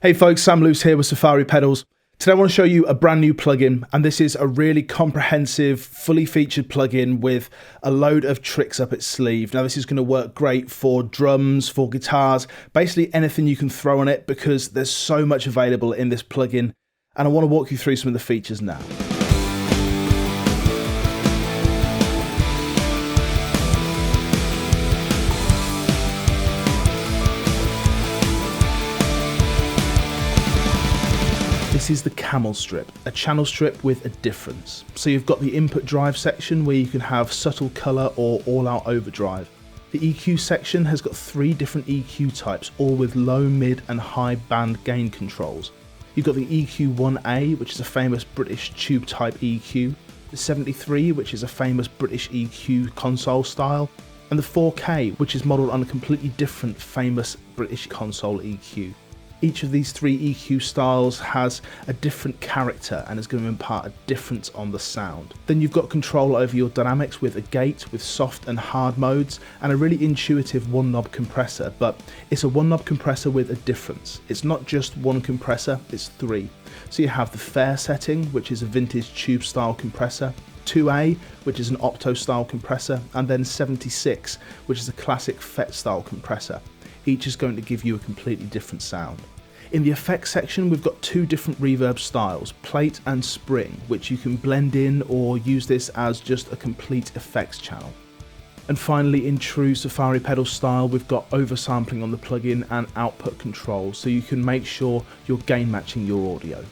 Hey folks, Sam Luce here with Safari Pedals. Today I want to show you a brand new plugin, and this is a really comprehensive, fully featured plugin with a load of tricks up its sleeve. Now this is going to work great for drums, for guitars, basically anything you can throw on it because there's so much available in this plugin, and I want to walk you through some of the features now. This is the Camel Strip, a channel strip with a difference. So you've got the input drive section where you can have subtle colour or all-out overdrive. The EQ section has got 3 different EQ types, all with low, mid and high band gain controls. You've got the EQ1A, which is a famous British tube type EQ, the 73, which is a famous British EQ console style, and the 4K, which is modelled on a completely different famous British console EQ. Each of these 3 EQ styles has a different character and is going to impart a difference on the sound. Then you've got control over your dynamics with a gate with soft and hard modes and a really intuitive one knob compressor, but it's a one knob compressor with a difference. It's not just one compressor, it's 3. So you have the Fair setting, which is a vintage tube style compressor, 2A, which is an opto style compressor, and then 76, which is a classic FET style compressor. Each is going to give you a completely different sound. In the effects section, we've got 2 different reverb styles, plate and spring, which you can blend in or use this as just a complete effects channel. And finally, in true Safari pedal style, we've got oversampling on the plugin and output control, so you can make sure you're gain matching your audio.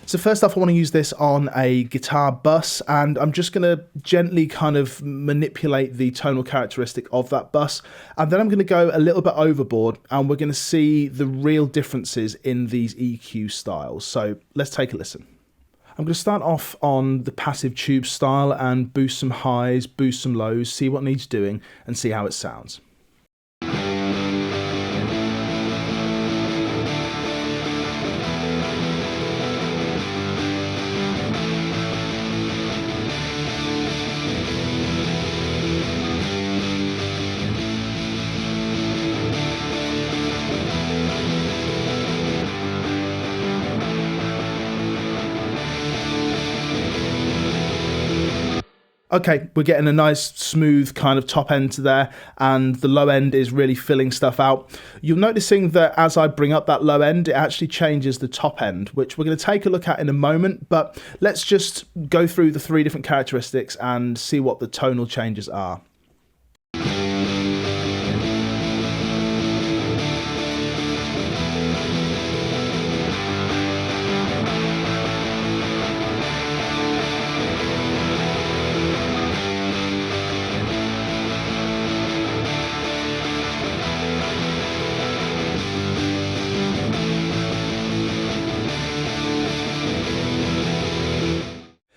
So first off, I want to use this on a guitar bus, and I'm just going to gently kind of manipulate the tonal characteristic of that bus, and then I'm going to go a little bit overboard and we're going to see the real differences in these EQ styles. So let's take a listen. I'm going to start off on the passive tube style and boost some highs, boost some lows, see what needs doing and see how it sounds. Okay, we're getting a nice smooth kind of top end to there, and the low end is really filling stuff out. You're noticing that as I bring up that low end, it actually changes the top end, which we're going to take a look at in a moment, but let's just go through the 3 different characteristics and see what the tonal changes are.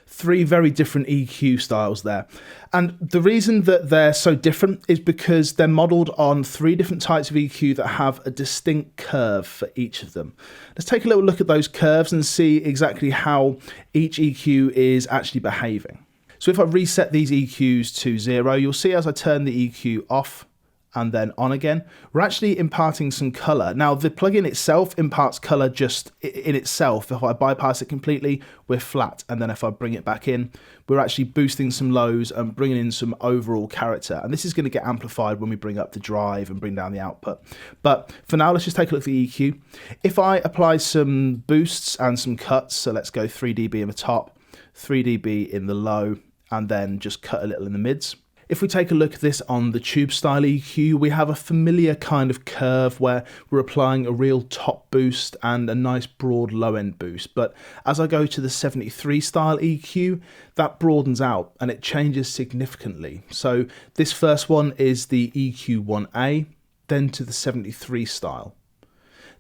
Three very different EQ styles there. And the reason that they're so different is because they're modeled on 3 different types of EQ that have a distinct curve for each of them. Let's take a little look at those curves and see exactly how each EQ is actually behaving. So if I reset these EQs to 0, you'll see as I turn the EQ off and then on again, we're actually imparting some color. Now the plugin itself imparts color just in itself. If I bypass it completely, we're flat. And then if I bring it back in, we're actually boosting some lows and bringing in some overall character. And this is going to get amplified when we bring up the drive and bring down the output. But for now, let's just take a look at the EQ. If I apply some boosts and some cuts, so let's go 3 dB in the top, 3 dB in the low, and then just cut a little in the mids. If we take a look at this on the tube style EQ, we have a familiar kind of curve where we're applying a real top boost and a nice broad low end boost. But as I go to the 73 style EQ, that broadens out and it changes significantly. So this first one is the EQ1A, then to the 73 style.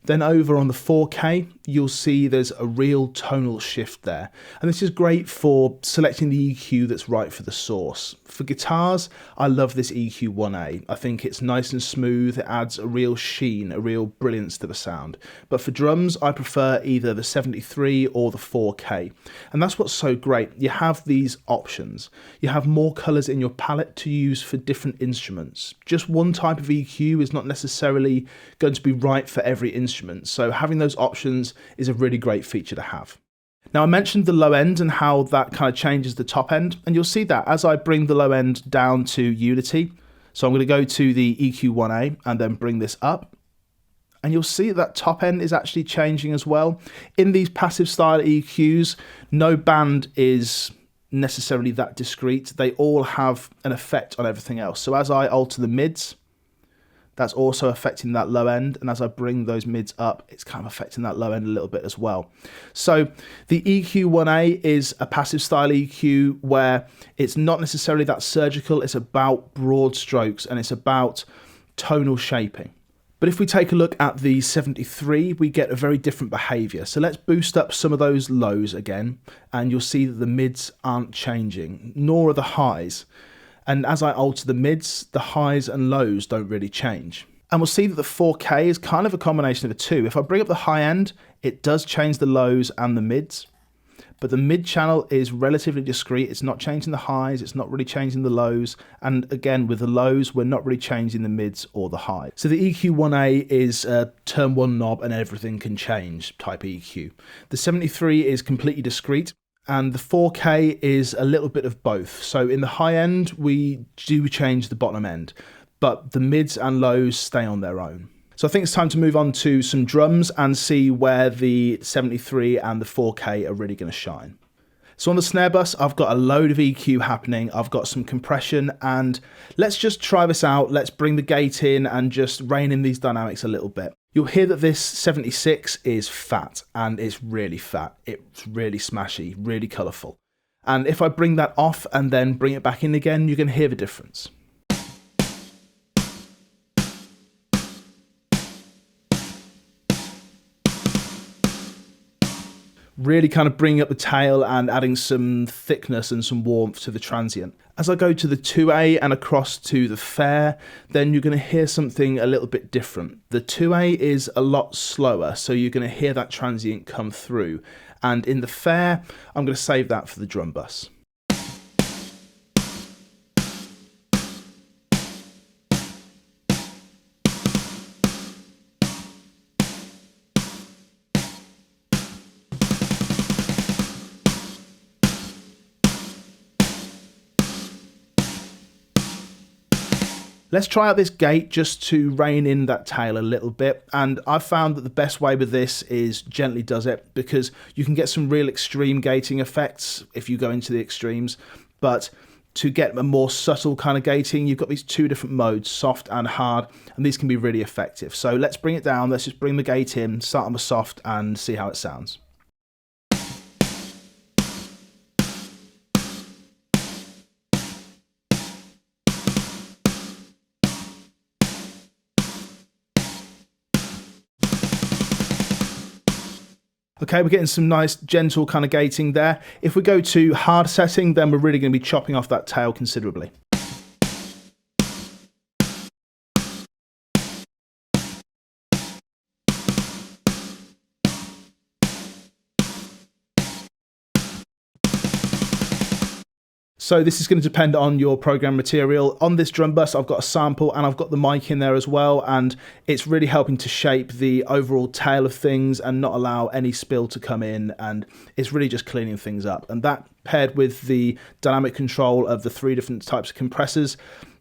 Then over on the 4K, you'll see there's a real tonal shift there. And this is great for selecting the EQ that's right for the source. For guitars, I love this EQ1A. I think it's nice and smooth. It adds a real sheen, a real brilliance to the sound. But for drums, I prefer either the 73 or the 4K. And that's what's so great. You have these options. You have more colors in your palette to use for different instruments. Just one type of EQ is not necessarily going to be right for every instrument. instrument, so having those options is a really great feature to have. Now I mentioned the low end and how that kind of changes the top end, and you'll see that as I bring the low end down to unity. So I'm going to go to the EQ1A and then bring this up, and you'll see that top end is actually changing as well. In these passive style EQs, no band is necessarily that discrete. They all have an effect on everything else. So as I alter the mids, that's also affecting that low end, and as I bring those mids up, it's kind of affecting that low end a little bit as well. So the EQ1A is a passive style EQ where it's not necessarily that surgical, it's about broad strokes and it's about tonal shaping. But if we take a look at the 73, we get a very different behavior. So let's boost up some of those lows again, and you'll see that the mids aren't changing, nor are the highs. And as I alter the mids, the highs and lows don't really change. And we'll see that the 4K is kind of a combination of the two. If I bring up the high end, it does change the lows and the mids. But the mid channel is relatively discrete. It's not changing the highs, it's not really changing the lows. And again, with the lows, we're not really changing the mids or the highs. So the EQ1A is a turn one knob and everything can change type EQ. The 73 is completely discrete, and the 4K is a little bit of both. So in the high end, we do change the bottom end, but the mids and lows stay on their own. So I think it's time to move on to some drums and see where the 73 and the 4K are really going to shine. So on the snare bus, I've got a load of EQ happening. I've got some compression, and let's just try this out. Let's bring the gate in and just rein in these dynamics a little bit. You'll hear that this 76 is fat, and it's really fat. It's really smashy, really colourful. And if I bring that off and then bring it back in again, you can hear the difference. Really kind of bringing up the tail and adding some thickness and some warmth to the transient. As I go to the 2A and across to the fair, then you're going to hear something a little bit different. The 2A is a lot slower, so you're going to hear that transient come through. And in the fair, I'm going to save that for the drum bus. Let's try out this gate just to rein in that tail a little bit, and I've found that the best way with this is gently does it, because you can get some real extreme gating effects if you go into the extremes, but to get a more subtle kind of gating, you've got these two different modes, soft and hard, and these can be really effective. So let's bring it down, let's just bring the gate in, start on the soft and see how it sounds. Okay, we're getting some nice gentle kind of gating there. If we go to hard setting, then we're really going to be chopping off that tail considerably. So this is going to depend on your program material. On this drum bus, I've got a sample and I've got the mic in there as well, and it's really helping to shape the overall tail of things and not allow any spill to come in, and it's really just cleaning things up. And that, paired with the dynamic control of the three different types of compressors,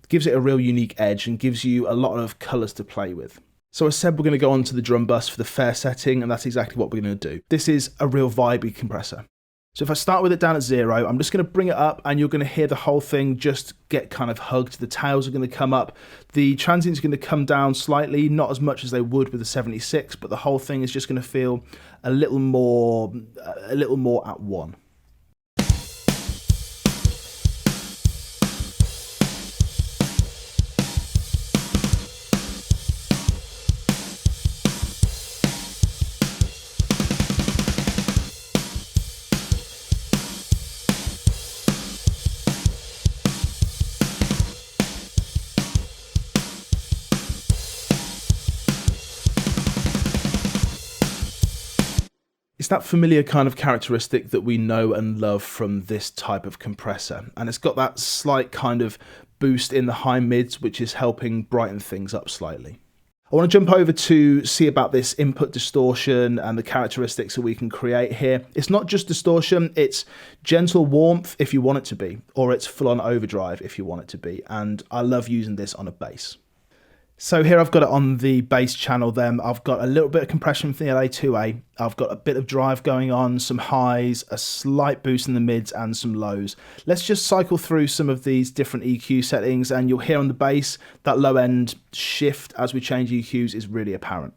gives it a real unique edge and gives you a lot of colours to play with. So I said we're going to go on to the drum bus for the fair setting, and that's exactly what we're going to do. This is a real vibey compressor. So if I start with it down at 0, I'm just going to bring it up and you're going to hear the whole thing just get kind of hugged. The tails are going to come up. The transients are going to come down slightly, not as much as they would with the 76, but the whole thing is just going to feel a little more at one. It's that familiar kind of characteristic that we know and love from this type of compressor, and it's got that slight kind of boost in the high mids which is helping brighten things up slightly. I want to jump over to see about this input distortion and the characteristics that we can create here. It's not just distortion, it's gentle warmth if you want it to be, or it's full-on overdrive if you want it to be. And I love using this on a bass. So here I've got it on the bass channel then. I've got a little bit of compression from the LA2A. I've got a bit of drive going on, some highs, a slight boost in the mids and some lows. Let's just cycle through some of these different EQ settings, and you'll hear on the bass that low end shift as we change EQs is really apparent.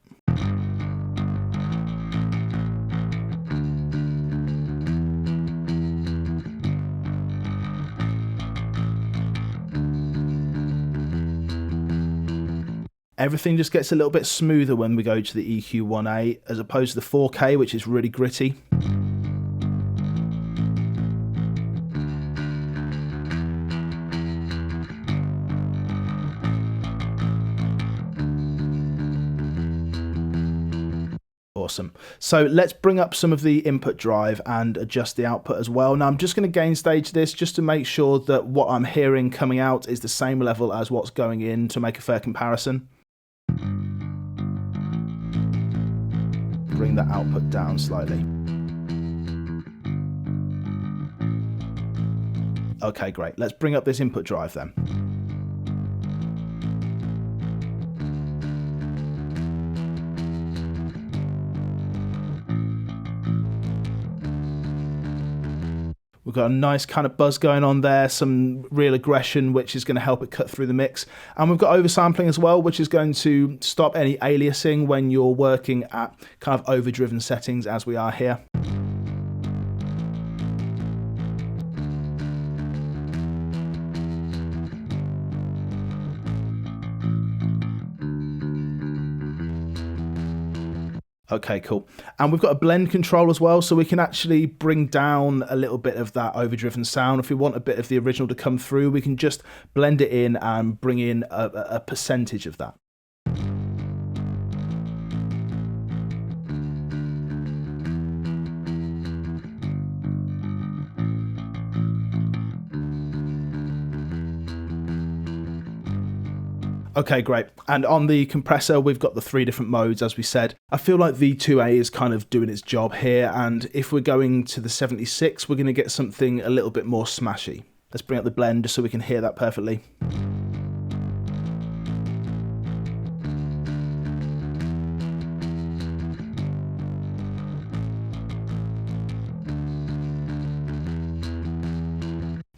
Everything just gets a little bit smoother when we go to the EQ1A as opposed to the 4K, which is really gritty. Awesome. So let's bring up some of the input drive and adjust the output as well. Now I'm just going to gain stage this just to make sure that what I'm hearing coming out is the same level as what's going in to make a fair comparison. Bring the output down slightly. Okay, great. Let's bring up this input drive then. We've got a nice kind of buzz going on there, some real aggression, which is going to help it cut through the mix. And we've got oversampling as well, which is going to stop any aliasing when you're working at kind of overdriven settings as we are here. Okay, cool. And we've got a blend control as well, so we can actually bring down a little bit of that overdriven sound. If we want a bit of the original to come through, we can just blend it in and bring in a percentage of that. Okay, great. And on the compressor, we've got the 3 different modes, as we said. I feel like the 2A is kind of doing its job here, and if we're going to the 76, we're going to get something a little bit more smashy. Let's bring up the blend just so we can hear that perfectly.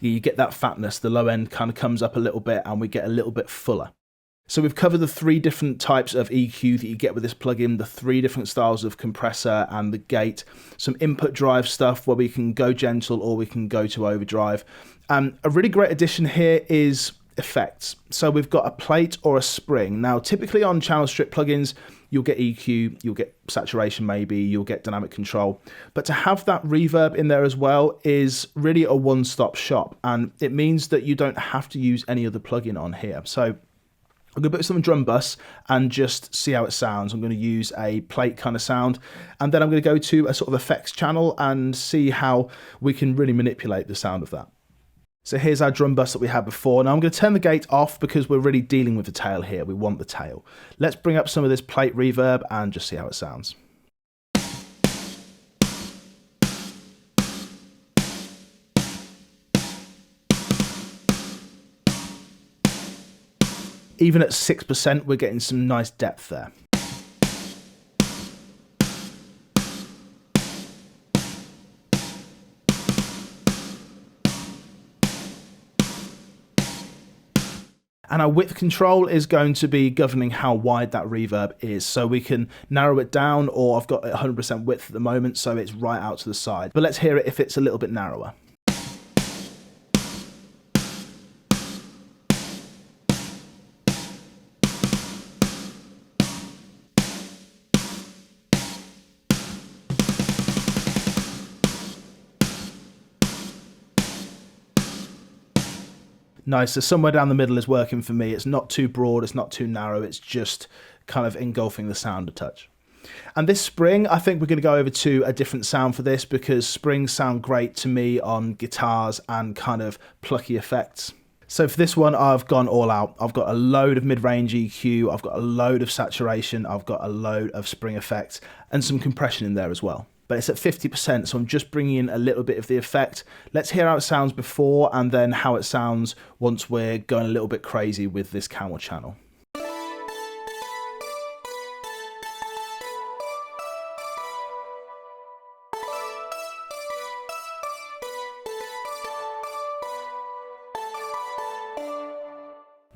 You get that fatness, the low end kind of comes up a little bit and we get a little bit fuller. So we've covered the 3 different types of EQ that you get with this plugin, the 3 different styles of compressor and the gate, some input drive stuff where we can go gentle or we can go to overdrive. A really great addition here is effects. So we've got a plate or a spring. Now typically on channel strip plugins, you'll get EQ, you'll get saturation maybe, you'll get dynamic control. But to have that reverb in there as well is really a one-stop shop, and it means that you don't have to use any other plugin on here. So I'm going to put some drum bus and just see how it sounds. I'm going to use a plate kind of sound, and then I'm going to go to a sort of effects channel and see how we can really manipulate the sound of that. So here's our drum bus that we had before. Now I'm going to turn the gate off because we're really dealing with the tail here. We want the tail. Let's bring up some of this plate reverb and just see how it sounds. Even at 6%, we're getting some nice depth there. And our width control is going to be governing how wide that reverb is. So we can narrow it down, or I've got 100% width at the moment, so it's right out to the side. But let's hear it if it's a little bit narrower. Nice, so somewhere down the middle is working for me. It's not too broad, it's not too narrow, it's just kind of engulfing the sound a touch. And this spring, I think we're going to go over to a different sound for this, because springs sound great to me on guitars and kind of plucky effects. So for this one, I've gone all out. I've got a load of mid-range EQ, I've got a load of saturation, I've got a load of spring effects, and some compression in there as well. But it's at 50%, so I'm just bringing in a little bit of the effect. Let's hear how it sounds before and then how it sounds once we're going a little bit crazy with this Camel channel.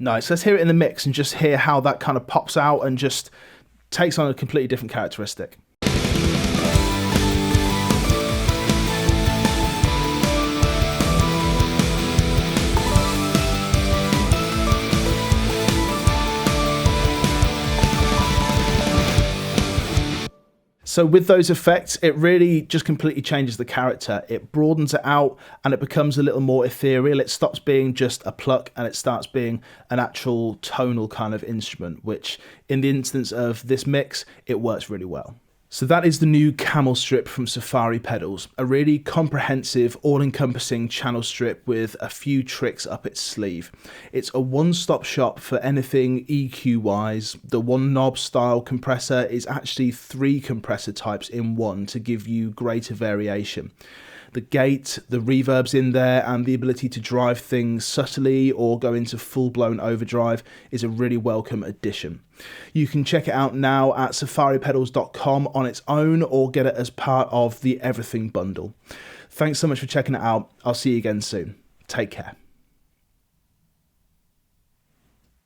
Nice, let's hear it in the mix and just hear how that kind of pops out and just takes on a completely different characteristic. So with those effects, it really just completely changes the character. It broadens it out and it becomes a little more ethereal. It stops being just a pluck and it starts being an actual tonal kind of instrument, which in the instance of this mix, it works really well. So that is the new Camel Strip from Safari Pedals, a really comprehensive, all-encompassing channel strip with a few tricks up its sleeve. It's a one-stop shop for anything EQ-wise. The one knob style compressor is actually 3 compressor types in one to give you greater variation. The gate, the reverbs in there, and the ability to drive things subtly or go into full-blown overdrive is a really welcome addition. You can check it out now at safaripedals.com on its own or get it as part of the Everything bundle. Thanks so much for checking it out. I'll see you again soon. Take care.